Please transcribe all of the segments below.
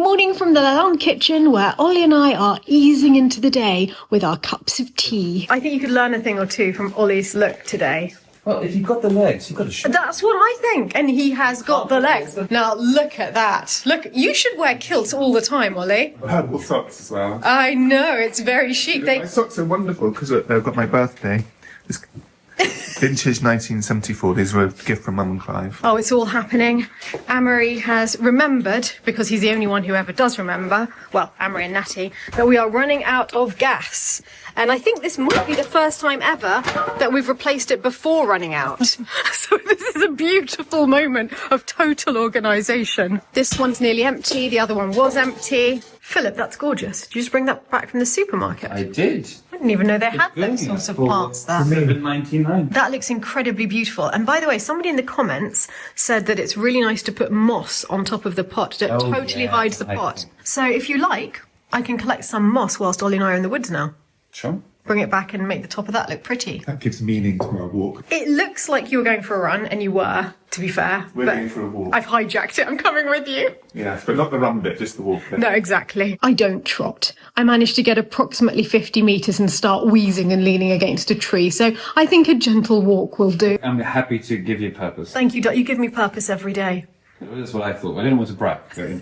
morning from the Lalande kitchen, where Ollie and I are easing into the day with our cups of tea. I think you could learn a thing or two from Ollie's look today. Well, if you've got the legs, you've got to show. That's what I think, and he has got the legs. Now, look at that. Look, you should wear kilts all the time, Ollie. Purple socks as well. I know, it's very chic. My socks are wonderful because they've got my birthday. It's vintage 1974. These were a gift from Mum and Clive. Oh, it's all happening. Amory has remembered, because he's the only one who ever does remember, well, Amory and Natty, that we are running out of gas. And I think this might be the first time ever that we've replaced it before running out. So this is a beautiful moment of total organisation. This one's nearly empty, the other one was empty. Philip, that's gorgeous. Did you just bring that back from the supermarket? I did. I didn't even know they had those sorts of parts there. $7.99. That looks incredibly beautiful. And by the way, somebody in the comments said that it's really nice to put moss on top of the pot. It totally hides the pot. So if you like, I can collect some moss whilst Ollie and I are in the woods now. Sure. Bring it back and make the top of that look pretty. That gives meaning to our walk. It looks like you were going for a run, and you were, to be fair. We're going for a walk. I've hijacked it. I'm coming with you. Yes, but not the run bit, just the walk bit. No, exactly. I don't trot. I managed to get approximately 50 metres and start wheezing and leaning against a tree, so I think a gentle walk will do. I'm happy to give you purpose. Thank you, Dot. You give me purpose every day. That's what I thought. I didn't want to brag. So.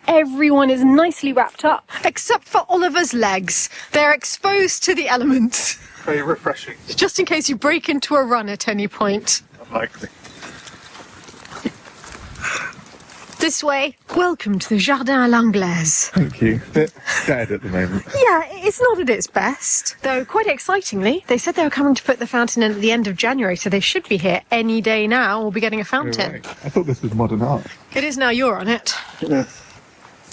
Everyone is nicely wrapped up, except for Oliver's legs. They're exposed to the elements. Very refreshing. Just in case you break into a run at any point. Unlikely. This way. Welcome to the Jardin à l'Anglaise. Thank you. Bit dead at the moment. Yeah, it's not at its best. Though, quite excitingly, they said they were coming to put the fountain in at the end of January, so they should be here any day now. We'll be getting a fountain. Right. I thought this was modern art. It is now. You're on it. Yes.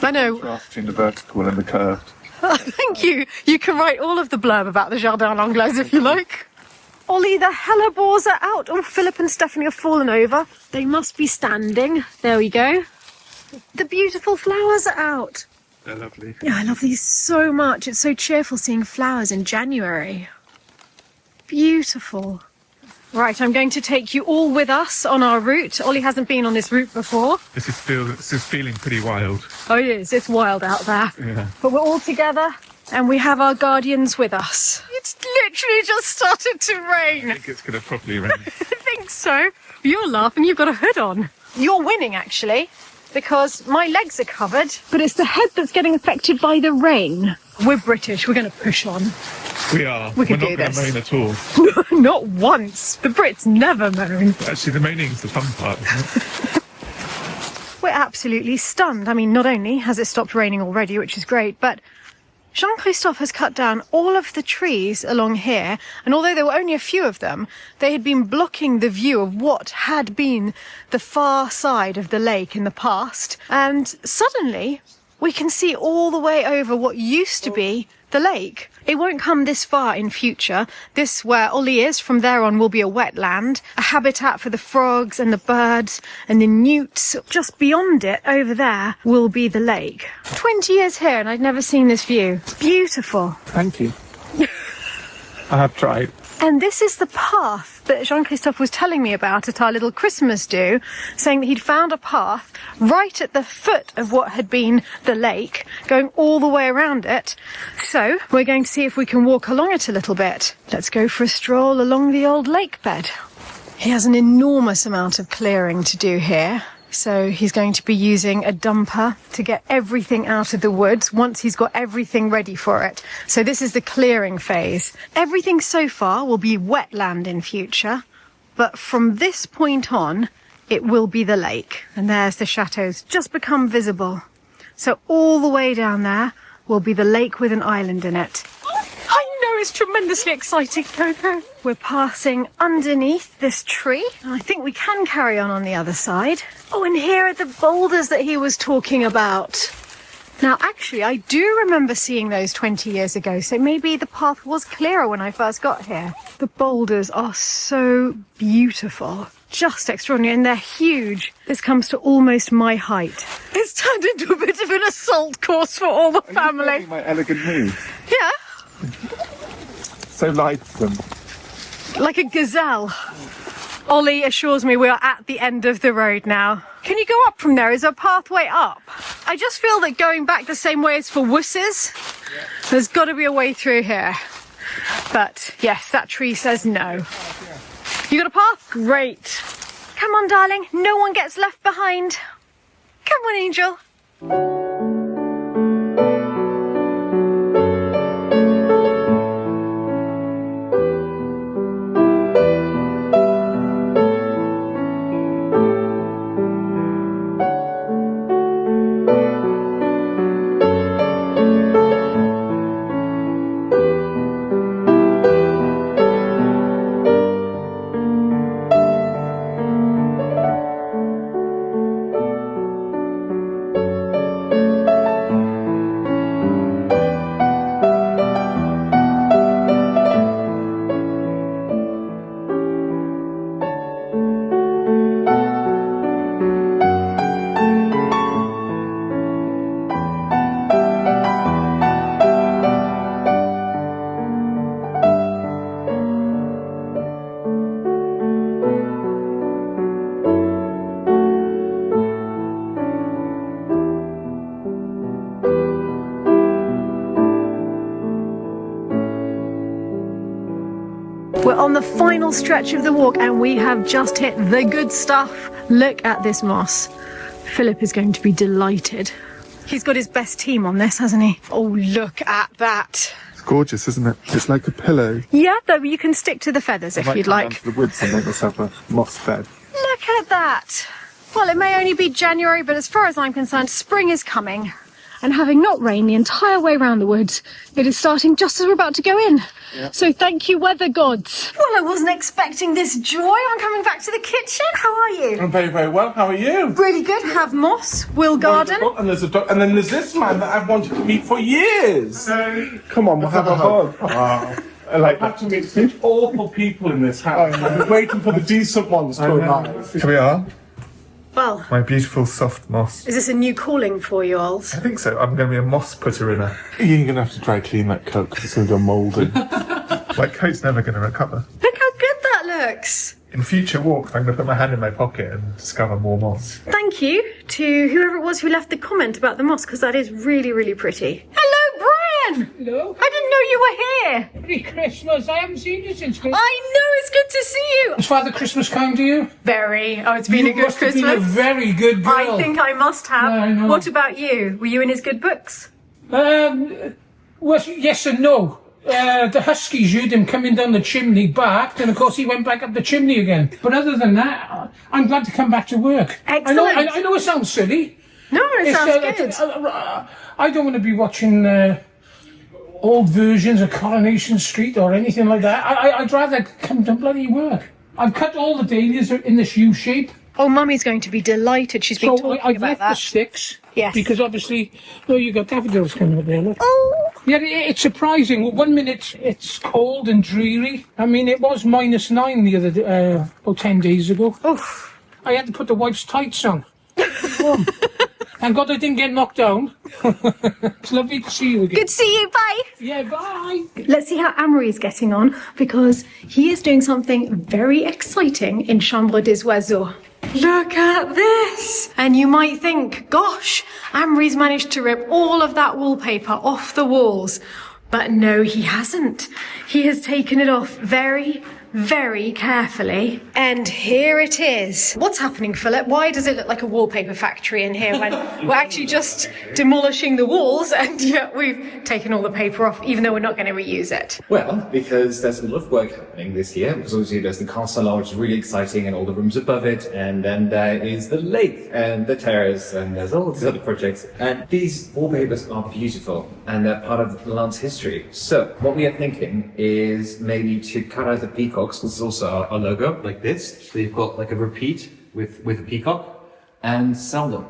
I know. Between the vertical and the curved. Oh, thank you. You can write all of the blurb about the Jardin à l'Anglaise if you like. Ollie, the hellebores are out. Oh, Philip and Stephanie have fallen over. They must be standing. There we go. The beautiful flowers are out. They're lovely. Yeah, I love these so much. It's so cheerful seeing flowers in January. Beautiful. Right, I'm going to take you all with us on our route. Ollie hasn't been on this route before. This is feeling pretty wild. Oh, it is. It's wild out there. Yeah. But we're all together and we have our guardians with us. It's literally just started to rain. I think it's going to properly rain. I think so. You're laughing. You've got a hood on. You're winning, actually, because my legs are covered. But it's the head that's getting affected by the rain. We're British. We're going to push on. We are. We can We're do not this. going to moan at all. Not once. The Brits never moan. Actually, the moaning's the fun part, isn't it? We're absolutely stunned. I mean, not only has it stopped raining already, which is great, but Jean-Christophe has cut down all of the trees along here, and although there were only a few of them, they had been blocking the view of what had been the far side of the lake in the past, and suddenly we can see all the way over what used to be the lake. It won't come this far in future. This, where Ollie is, from there on will be a wetland, a habitat for the frogs and the birds and the newts. Just beyond it, over there, will be the lake. 20 years here and I'd never seen this view. It's beautiful. Thank you. I have tried. And this is the path that Jean-Christophe was telling me about at our little Christmas do, saying that he'd found a path right at the foot of what had been the lake, going all the way around it. So we're going to see if we can walk along it a little bit. Let's go for a stroll along the old lake bed. He has an enormous amount of clearing to do here. So he's going to be using a dumper to get everything out of the woods once he's got everything ready for it. So this is the clearing phase. Everything so far will be wetland in future, but from this point on, it will be the lake. And there's the chateaus just become visible. So all the way down there will be the lake with an island in it. I know, it's tremendously exciting. Go. We're passing underneath this tree. I think we can carry on the other side. Oh, and here are the boulders that he was talking about. Now, actually, I do remember seeing those 20 years ago, so maybe the path was clearer when I first got here. The boulders are so beautiful. Just extraordinary, and they're huge. This comes to almost my height. It's turned into a bit of an assault course for all the family. Are you my elegant move? Yeah. So lightsome. Like a gazelle. Ollie assures me we are at the end of the road now. Can you go up from there? Is there a pathway up? I just feel that going back the same way as for Wusses, there's got to be a way through here. But yes, that tree says no. You got a path? Great. Come on, darling. No one gets left behind. Come on, Angel. We're on the final stretch of the walk and we have just hit the good stuff. Look at this moss. Philip is going to be delighted. He's got his best team on this, hasn't he? Oh, look at that. It's gorgeous, isn't it? It's like a pillow. Yeah, though you can stick to the feathers if you'd like. Down to the woods and make myself a moss bed. Look at that. Well, it may only be January, but as far as I'm concerned, spring is coming. And having not rained the entire way around the woods, it is starting just as we're about to go in. Yeah. So thank you, weather gods. Well, I wasn't expecting this joy. I'm coming back to the kitchen. How are you? I'm very, very well. How are you? Really good. Have moss, Will Garden. And there's a dog, and then there's this man that I've wanted to meet for years. Come on, we'll have a hug. Oh. I like that. To meet such awful people in this house. I've been waiting for the decent ones to arrive. Here we are. Well, my beautiful soft moss. Is this a new calling for you, Ols? I think so. I'm going to be a moss putter in her. You're going to have to dry clean that coat because it's going to go mouldy. My coat's never going to recover. Look how good that looks. In future walks, I'm going to put my hand in my pocket and discover more moss. Thank you to whoever it was who left the comment about the moss, because that is really, really pretty. Hello, Brian! Hello. I didn't know you were here. Merry Christmas. I haven't seen you since Christmas. I know, it's good to see you. Is Father Christmas kind to you? Very. Oh, it's been a good must have Christmas. Been a very good girl. I think I must have. Yeah, I know. What about you? Were you in his good books? Well, yes and no. The Huskies heard him coming down the chimney, barked, and of course he went back up the chimney again. But other than that, I'm glad to come back to work. Excellent. I know it sounds silly. No, it sounds good. I don't want to be watching old versions of Coronation Street or anything like that. I'd rather come to bloody work. I've cut all the dahlias in this U shape. Oh, Mummy's going to be delighted. She's been talking I've about left that. the sticks. Yes. Because obviously, you got daffodils coming up there. Look. Oh. Yeah, it's surprising. 1 minute it's cold and dreary. I mean, it was -9 the other day, about 10 days ago. Oh. I had to put the wife's tights on. Oh. Thank God I didn't get knocked down. It's lovely to see you again. Good to see you. Bye. Yeah, bye. Let's see how Amory is getting on, because he is doing something very exciting in Chambre des Oiseaux. Look at this! And you might think, gosh, Amory's managed to rip all of that wallpaper off the walls. But no, he hasn't. He has taken it off very, very carefully. And here it is. What's happening, Philip? Why does it look like a wallpaper factory in here when we're actually just demolishing the walls and yet we've taken all the paper off, even though we're not going to reuse it? Well, because there's a lot of work happening this year, because obviously there's the castle, which is really exciting, and all the rooms above it, and then there is the lake and the terrace, and there's all these other projects. And these wallpapers are beautiful, and they're part of Lalande's history. So what we are thinking is maybe to cut out the peacocks, because it's also our logo. Like this. So you've got like a repeat with a peacock, and sell them.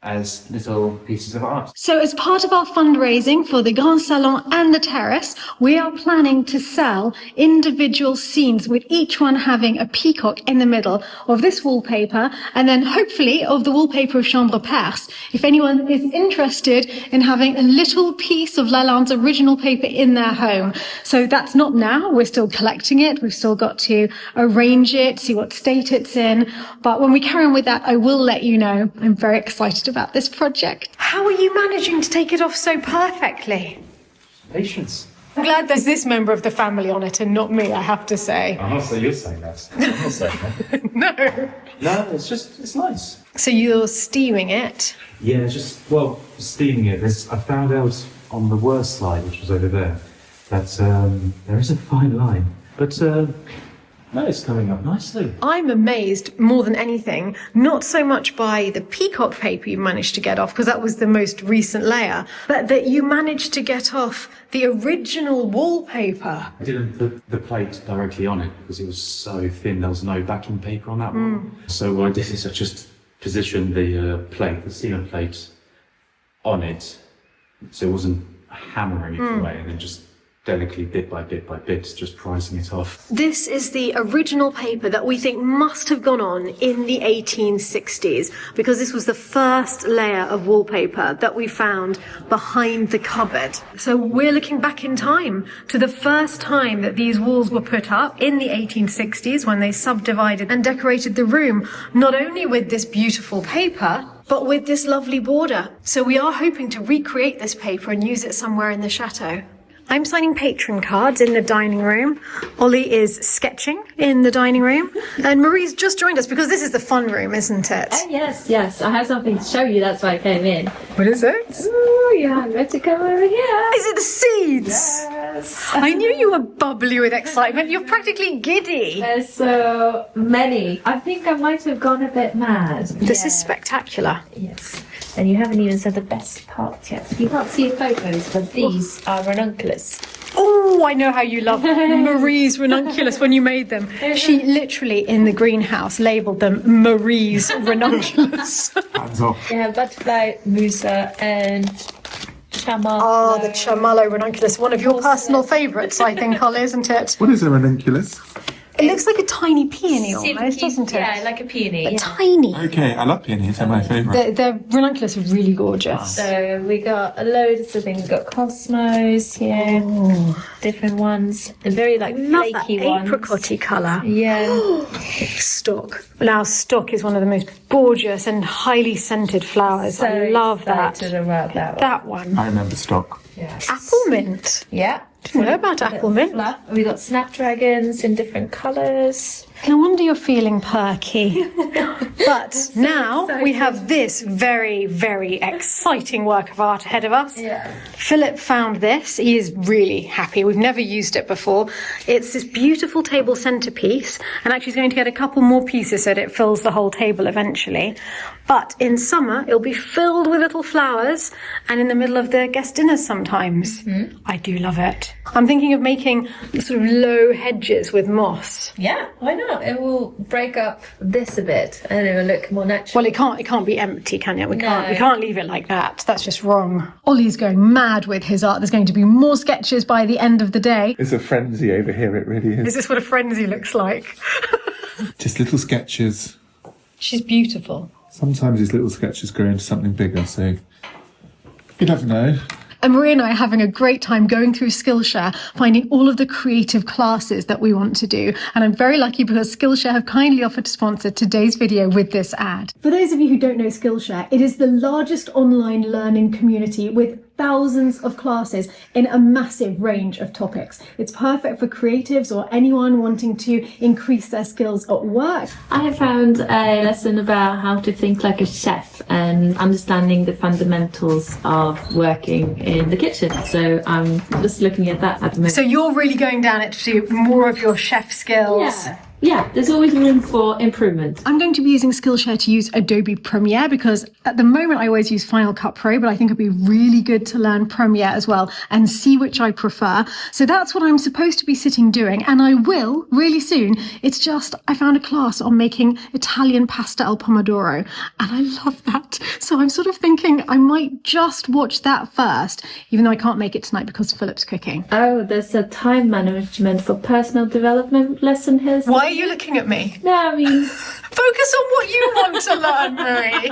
as little pieces of art. So as part of our fundraising for the Grand Salon and the terrace, we are planning to sell individual scenes with each one having a peacock in the middle of this wallpaper, and then hopefully of the wallpaper of Chambre Perse. If anyone is interested in having a little piece of Lalande's original paper in their home. So that's not now, we're still collecting it, we've still got to arrange it, see what state it's in, but when we carry on with that, I will let you know. I'm very excited about this project. How are you managing to take it off so perfectly? Patience. I'm glad there's this member of the family on it and not me, I have to say. I'm not saying you're saying that. I'm not saying that. No. No, it's nice. So you're steaming it? Yeah, steaming it. I found out on the worst slide, which was over there, that there is a fine line. But no, it's coming up nicely. I'm amazed more than anything, not so much by the peacock paper you managed to get off, because that was the most recent layer, but that you managed to get off the original wallpaper. I didn't put the plate directly on it because it was so thin. There was no backing paper on that one. So what I did is I just positioned the sealant plate on it, so it wasn't hammering it away, and then just delicately, bit by bit, just prising it off. This is the original paper that we think must have gone on in the 1860s, because this was the first layer of wallpaper that we found behind the cupboard. So we're looking back in time to the first time that these walls were put up in the 1860s, when they subdivided and decorated the room, not only with this beautiful paper, but with this lovely border. So we are hoping to recreate this paper and use it somewhere in the chateau. I'm signing patron cards in the dining room. Ollie is sketching in the dining room. And Marie's just joined us because this is the fun room, isn't it? Oh, yes. I have something to show you. That's why I came in. What is it? Oh, you had better come over here. Is it the seeds? Yes. I knew you were bubbly with excitement. You're practically giddy. There's so many. I think I might have gone a bit mad. This is spectacular. Yes. And you haven't even said the best part yet. You can't see photos, but these are ranunculus. Oh, I know how you love Marie's ranunculus when you made them. She literally, in the greenhouse, labelled them Marie's ranunculus. Hands off. Yeah, butterfly, musa, and chamallow. Oh, the chamallow ranunculus, one of your personal favourites, I think, Ollie, isn't it? What is a ranunculus? It looks like a tiny peony almost, doesn't it? Yeah, like a peony. But tiny. Okay, I love peonies, they're my favourite. The ranunculus are really gorgeous. So we got a load of things. We got cosmos here, different ones. The very flaky ones. Apricot-y colour. Yeah. Stock. Now, stock is one of the most gorgeous and highly scented flowers. So I love that. excited about that one. That one. I remember stock. Yes. Apple mint. Yeah. Didn't know about apple mint. Fluff. We got snapdragons in different colours. No wonder you're feeling perky. But now we have this very, very exciting work of art ahead of us. Yeah. Philip found this. He is really happy. We've never used it before. It's this beautiful table centerpiece, and actually he's going to get a couple more pieces so that it fills the whole table eventually. But in summer, it'll be filled with little flowers, and in the middle of the guest dinners sometimes. I do love it. I'm thinking of making sort of low hedges with moss. Yeah, why not? It will break up this a bit and it will look more natural. Well, it can't be empty, can it? We can't leave it like that. That's just wrong. Ollie's going mad with his art. There's going to be more sketches by the end of the day. It's a frenzy over here, it really is. Is this what a frenzy looks like? Just little sketches. She's beautiful. Sometimes these little sketches grow into something bigger, so you never know. And Marie and I are having a great time going through Skillshare, finding all of the creative classes that we want to do. And I'm very lucky because Skillshare have kindly offered to sponsor today's video with this ad. For those of you who don't know Skillshare, it is the largest online learning community with thousands of classes in a massive range of topics. It's perfect for creatives or anyone wanting to increase their skills at work. I have found a lesson about how to think like a chef and understanding the fundamentals of working in the kitchen. So I'm just looking at that at the moment. So you're really going down it to do more of your chef skills. yeah, there's always room for improvement. I'm going to be using Skillshare to use Adobe Premiere because at the moment I always use Final Cut Pro, but I think it'd be really good to learn Premiere as well and see which I prefer. So that's what I'm supposed to be sitting doing, and I will really soon. It's just I found a class on making Italian pasta al pomodoro, and I love that. So I'm sort of thinking I might just watch that first, even though I can't make it tonight because Philip's cooking. Oh, there's a time management for personal development lesson here. Why are you looking at me? No, I mean, Focus on what you want to learn, Marie.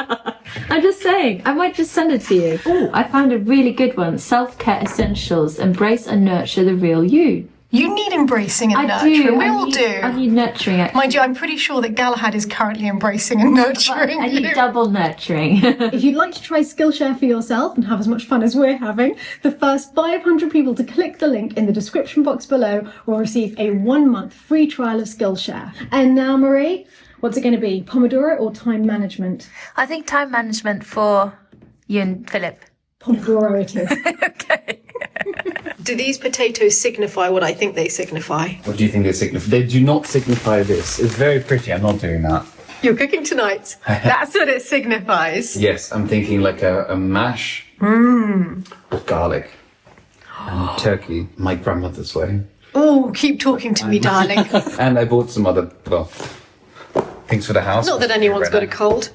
I'm just saying, I might just send it to you. Oh, I found a really good one. Self-care essentials. Embrace and nurture the real you. You need embracing and I nurturing. do. We all do. I need nurturing. Actually. Mind you, I'm pretty sure that Galahad is currently embracing and nurturing I need you. double nurturing. If you'd like to try Skillshare for yourself and have as much fun as we're having, the first 500 people to click the link in the description box below will receive a 1-month free trial of Skillshare. And now, Marie, what's it going to be? Pomodoro or time management? I think time management for you and Philip. Pomodoro it is. Okay. Do these potatoes signify what I think they signify? What do you think they signify? They do not signify this. It's very pretty. I'm not doing that. You're cooking tonight. That's what it signifies. Yes, I'm thinking like a mash with garlic and turkey. My grandmother's way. Oh, keep talking to me, darling. And I bought some other, well, things for the house. Not that anyone's got a cold.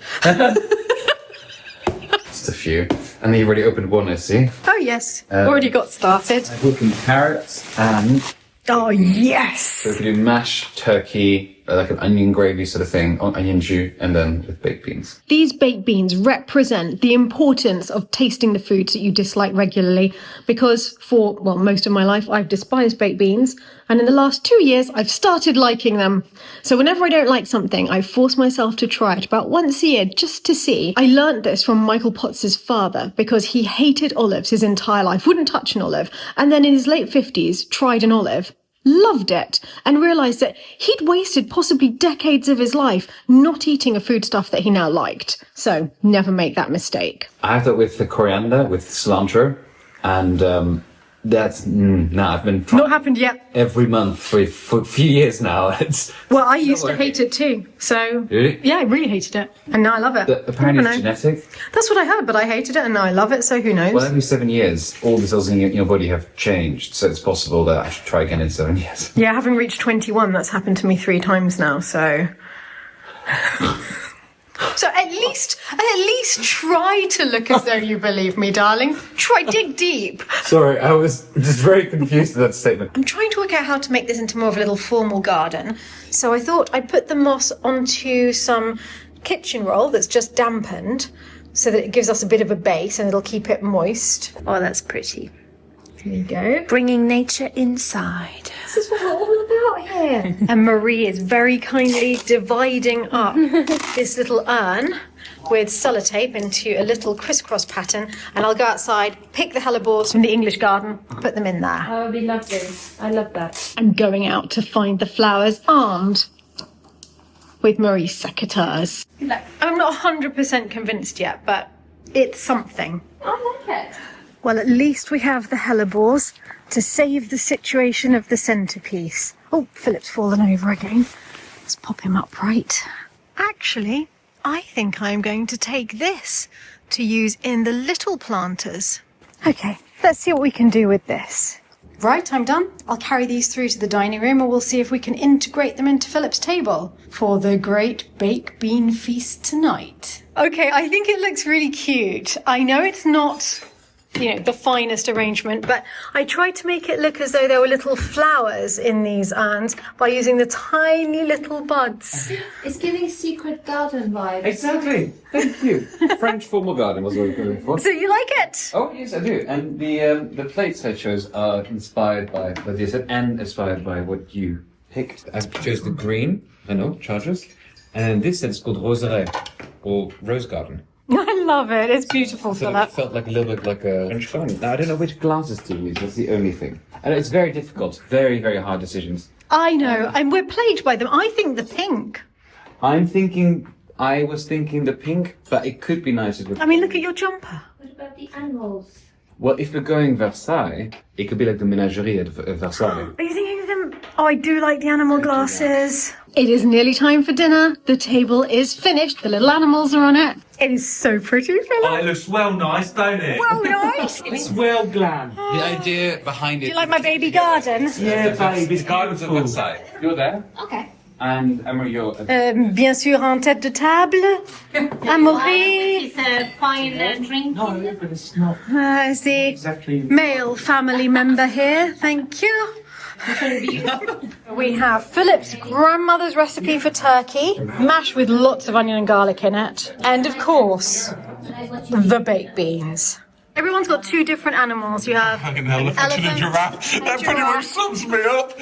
Just a few. And you've already opened one, I see. Oh, yes. Already got started. I bought some carrots and Oh, yes. so we could do mash, turkey, like an onion gravy sort of thing, onion jus, and then with baked beans. These baked beans represent the importance of tasting the foods that you dislike regularly because for, well, most of my life, I've despised baked beans. And in the last 2 years, I've started liking them. So whenever I don't like something, I force myself to try it about once a year just to see. I learnt this from Michael Potts's father because he hated olives his entire life, wouldn't touch an olive. And then in his late 50s, tried an olive, loved it, and realised that he'd wasted possibly decades of his life not eating a foodstuff that he now liked. So never make that mistake. I have that with the coriander, with cilantro, and that's, I've been trying Not happened yet. every month for a few years now. It's Well, I used to hate it too. So, Really? yeah, I really hated it. And now I love it. apparently I it's don't know. genetic. That's what I heard, but I hated it and now I love it, so who knows? Well, every 7 years, all the cells in your body have changed, so it's possible that I should try again in 7 years. Yeah, having reached 21, that's happened to me 3 times now, so... So at least try to look as though you believe me, darling. Try, dig deep. Sorry, I was just very confused with that statement. I'm trying to work out how to make this into more of a little formal garden. So I thought I'd put the moss onto some kitchen roll that's just dampened so that it gives us a bit of a base and it'll keep it moist. Oh, that's pretty. There you go. Bringing nature inside. This is what we're all about here. And Marie is very kindly dividing up this little urn with sellotape into a little crisscross pattern, and I'll go outside, pick the hellebores from the English garden, put them in there. That would be lovely. I love that. I'm going out to find the flowers armed with Marie's secateurs. I'm not 100% convinced yet, but it's something. I like it. Well, at least we have the hellebores to save the situation of the centerpiece. Oh, Philip's fallen over again. Let's pop him upright. Actually, I think I'm going to take this to use in the little planters. Okay, let's see what we can do with this. Right, I'm done. I'll carry these through to the dining room and we'll see if we can integrate them into Philip's table for the great baked bean feast tonight. Okay, I think it looks really cute. I know it's not, the finest arrangement, but I tried to make it look as though there were little flowers in these urns by using the tiny little buds. It's giving secret garden vibes. Exactly. Thank you. French formal garden was what we were going for. So you like it? Oh yes, I do. And the plates I chose are inspired by what you said, and inspired by what you picked. I chose the green, chargers, and this set is called Roseraie, or Rose Garden. I love it. It's beautiful, So Philip. it felt like a little bit like a French garden. Now I don't know which glasses to use. That's the only thing. And it's very difficult. Very, very hard decisions. I know, and we're plagued by them. I think the pink. I was thinking the pink, but it could be nicer with. I mean, look at your jumper. What about the animals? Well, if we're going Versailles, it could be like the menagerie at Versailles. Are you thinking of them Oh, I do like the animal glasses. It is nearly time for dinner. The table is finished. The little animals are on it. It is so pretty, Philip. Oh, it looks well nice, don't it? Well, nice. It's well glam. The idea behind it. Do you like my baby garden? Yeah, babe, it's Gardens on that side. You're there. Okay. And Emma, you're. Bien sûr, en tête de table. Amaury. It's a fine drink. No, but it's not Is the exactly. male family member here. Thank you. We have Philip's grandmother's recipe for turkey, mashed with lots of onion and garlic in it. And of course, the baked beans. Everyone's got two different animals. You have An elephant and a giraffe. That pretty much sums me up.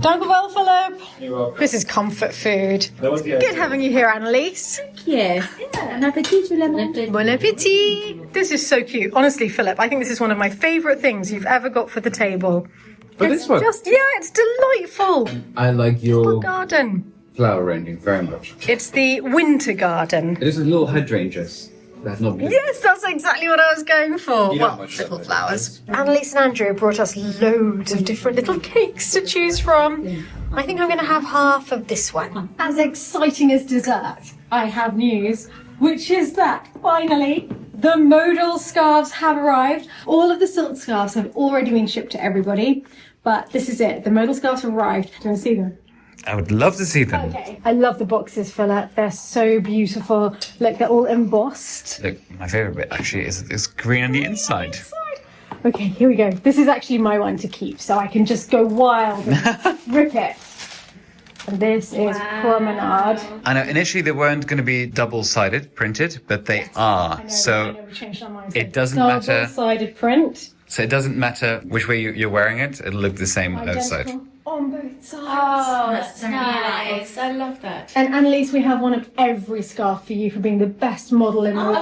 Dank u wel, Philip. This is comfort food. Good having you here, Annalise. Yeah. An appétit, Philip. Bon appétit. This is so cute. Honestly, Philip, I think this is one of my favourite things you've ever got for the table. But It's this one, just, yeah, it's delightful. I like your Garden. flower arranging very much. It's the winter garden. It is a little hydrangeas. That's not beautiful. Yes, that's exactly what I was going for. You Well, don't much little of it, flowers. Annalise and Andrew brought us loads of different little cakes to choose from. I think I'm going to have half of this one. As exciting as dessert, I have news, which is that finally the modal scarves have arrived. All of the silk scarves have already been shipped to everybody, but this is it. The modal scarves have arrived. Do you want to see them? I would love to see them. Okay. I love the boxes, Philip. They're so beautiful. Look, they're all embossed. Look, my favourite bit actually is green on the inside. Okay, here we go. This is actually my one to keep, so I can just go wild and rip it. And this is Promenade. I know initially they weren't going to be double-sided printed, but they are. I So know we changed our minds. it doesn't matter. Double-sided print. So it doesn't matter which way you're wearing it. It'll look the same on both sides. Identical on both sides. Oh, that's nice. I love that. And Annalise, we have one of every scarf for you for being the best model in the world.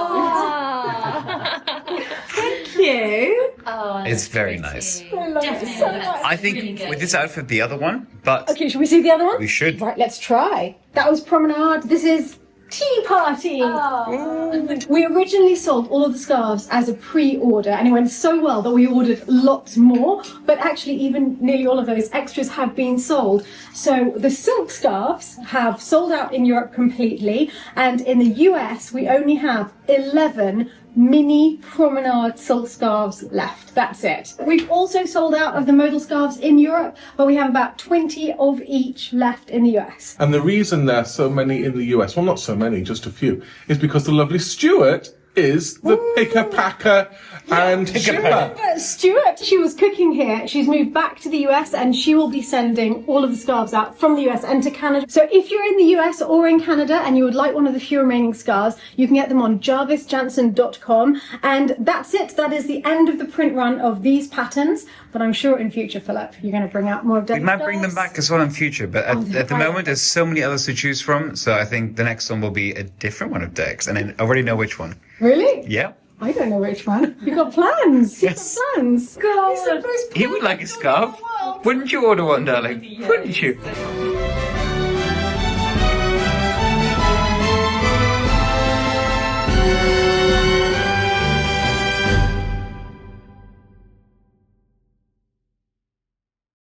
Thank you. Oh, It's very nice. I love it so much. I think with this outfit, the other one, but Okay, should we see the other one? we should. Right, let's try. That was Promenade. This is Tea Party. We originally sold all of the scarves as a pre-order, and it went so well that we ordered lots more. But actually, even nearly all of those extras have been sold. So the silk scarves have sold out in Europe completely, and in the US, we only have 11 mini Promenade silk scarves left. That's it. We've also sold out of the modal scarves in Europe, but we have about 20 of each left in the US. And the reason there's so many in the US, well, not so many, just a few, is because the lovely Stuart is the picker, packer, and shipper. Stuart, she was cooking here. She's moved back to the US and she will be sending all of the scarves out from the US and to Canada. So if you're in the US or in Canada and you would like one of the few remaining scarves, you can get them on jarvisjansen.com. And that's it. That is the end of the print run of these patterns. But I'm sure in future, Philip, you're going to bring out more of We might bring them back as well in future, but at the moment there's so many others to choose from. So I think the next one will be a different one of Dex, and I already know which one. Really? Yeah. I don't know which one. You've got plans. Yes. You've got plans. God. He would like a scarf. Wouldn't you order one, darling? Wouldn't you?